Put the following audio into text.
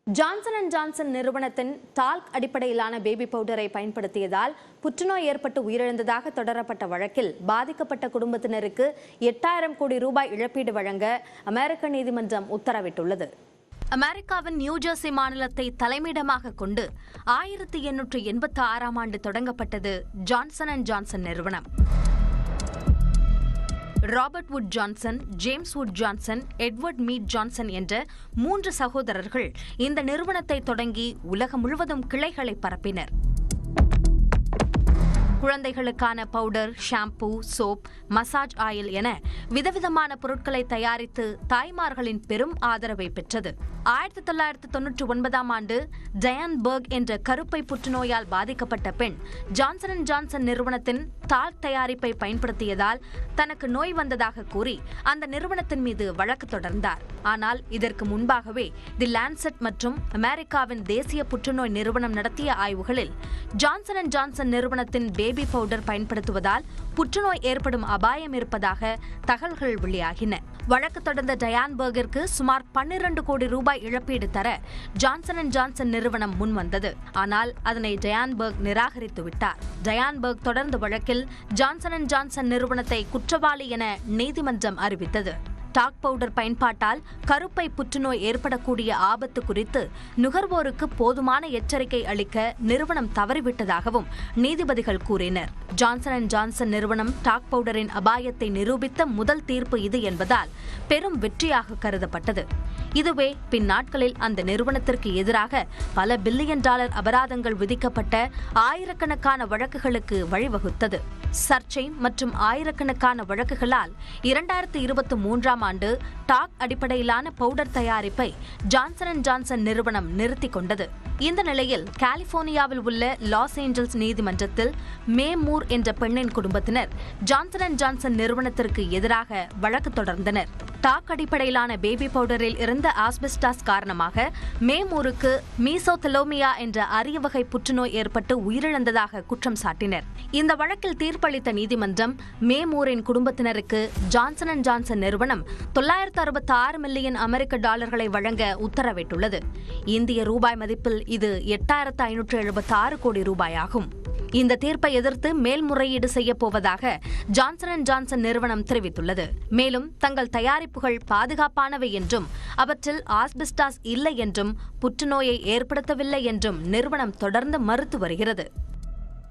Johnson and Johnson நிறுவனத்தின் talk அடிப்படையிலான baby பவுடரை பயன்படுத்தியதால் புற்றுநோய் ஏற்பட்டு உயிரிழந்ததாக தொடரப்பட்ட வழக்கில் பாதிக்கப்பட்ட குடும்பத்தினருக்கு 8000 கோடி ரூபாய் இழப்பீடு வழங்க அமெரிக்க நீதிமன்றம் உத்தரவிட்டுள்ளது. அமெரிக்காவின் நியூஜெர்சி மாநிலத்தை தலைமையிடமாக கொண்டு 1886ஆம் ஆண்டு தொடங்கப்பட்டது ஜான்சன் அண்ட் ஜான்சன் நிறுவனம். Robert would Johnson, James would Johnson, Edward meet Johnson என்ற 3 சகோதரர்கள் இந்த நிறுவனத்தை தொடங்கி உலகம் முழுவதும் கிளைகளை பரப்பினர். குழந்தைகளுக்கான powder, shampoo, soap, massage oil என விதவிதமான பொருட்களை தயாரித்து தாய்மார்களின் பெரும் ஆதரவை பெற்றது. 1999ஆம் ஆண்டு டயான் பர்க் என்ற கருப்பை புற்றுநோயால் பாதிக்கப்பட்ட பெண் ஜான்சன் அண்ட் ஜான்சன் நிறுவனத்தின் டால்க் தயாரிப்பை பயன்படுத்தியதால் தனக்கு நோய் வந்ததாக கூறி அந்த நிறுவனத்தின் மீது வழக்கு தொடர்ந்தார். ஆனால் இதற்கு முன்பாகவே தி லான்செட் மற்றும் அமெரிக்காவின் தேசிய புற்றுநோய் நிறுவனம் நடத்திய ஆய்வுகளில் ஜான்சன் அண்ட் ஜான்சன் நிறுவனத்தின் பேபி பவுடர் பயன்படுத்துவதால் புற்றுநோய் ஏற்படும் அபாயம் இருப்பதாக தகவல்கள் வெளியாகின. வழக்கு தொடர்ந்த டயான் பர்கிற்கு சுமார் 12 கோடி ரூபாய் இழப்பீடு தர ஜான்சன் அண்ட் ஜான்சன் நிறுவனம் முன்வந்தது. ஆனால் அதனை டயான் பர்க் நிராகரித்து விட்டார். டயான் பர்க் தொடர்ந்த வழக்கில் ஜான்சன் அண்ட் ஜான்சன் நிறுவனத்தை குற்றவாளி என நீதிமன்றம் அறிவித்தது. டாக் பவுடர் பயன்பாட்டால் கருப்பை புற்றுநோய் ஏற்படக்கூடிய ஆபத்து குறித்து நுகர்வோருக்கு போதுமான எச்சரிக்கை அளிக்க நிறுவனம் தவறிவிட்டதாகவும் நீதிபதிகள் கூறினர். ஜான்சன் அண்ட் ஜான்சன் நிறுவனம் டாக் பவுடரின் அபாயத்தை நிரூபித்த முதல் தீர்ப்பு இது என்பதால் பெரும் வெற்றியாக கருதப்பட்டது. இதுவே பின்னாட்களில் அந்த நிறுவனத்திற்கு எதிராக பல பில்லியன் டாலர் அபராதங்கள் விதிக்கப்பட்ட ஆயிரக்கணக்கான வழக்குகளுக்கு வழிவகுத்தது. சர்ச்சை மற்றும் ஆயிரக்கணக்கான வழக்குகளால் 2023ஆம் ஆண்டு டாக் அடிப்படையிலான பவுடர் தயாரிப்பை ஜான்சன் அண்ட் ஜான்சன் நிறுவனம் நிறுத்திக் கொண்டது. இந்த நிலையில் கலிபோர்னியாவில் உள்ள லாஸ் ஏஞ்சல்ஸ் நீதிமன்றத்தில் மே மூர் என்ற பெண்ணின் குடும்பத்தினர் ஜான்சன் அண்ட் ஜான்சன் நிறுவனத்திற்கு எதிராக வழக்கு தொடர்ந்தனர். டாக் அடிப்படையிலான பேபி பவுடரில் இருந்த ஆஸ்பெஸ்டாஸ் காரணமாக மே மூருக்கு மீசோதெலோமியா என்ற அரிய வகை புற்றுநோய் ஏற்பட்டு உயிரிழந்ததாக குற்றம் சாட்டினர். இந்த வழக்கில் தீர்ப்பளித்த நீதிமன்றம் மே மூரின் குடும்பத்தினருக்கு ஜான்சன் அண்ட் ஜான்சன் நிறுவனம் 966 மில்லியன் அமெரிக்க டாலர்களை வழங்க உத்தரவிட்டுள்ளது. இந்திய ரூபாய் மதிப்பில் இது 8576 கோடி ரூபாய் ஆகும். இந்த தீர்ப்பை எதிர்த்து மேல்முறையீடு செய்யப்போவதாக ஜான்சன் அண்ட் ஜான்சன் நிறுவனம் தெரிவித்துள்ளது. மேலும் தங்கள் தயாரிப்புகள் பாதுகாப்பானவை என்றும் அவற்றில் ஆஸ்பெஸ்டாஸ் இல்லை என்றும் புற்றுநோயை ஏற்படுத்தவில்லை என்றும் நிறுவனம் தொடர்ந்து மறுத்து வருகிறது.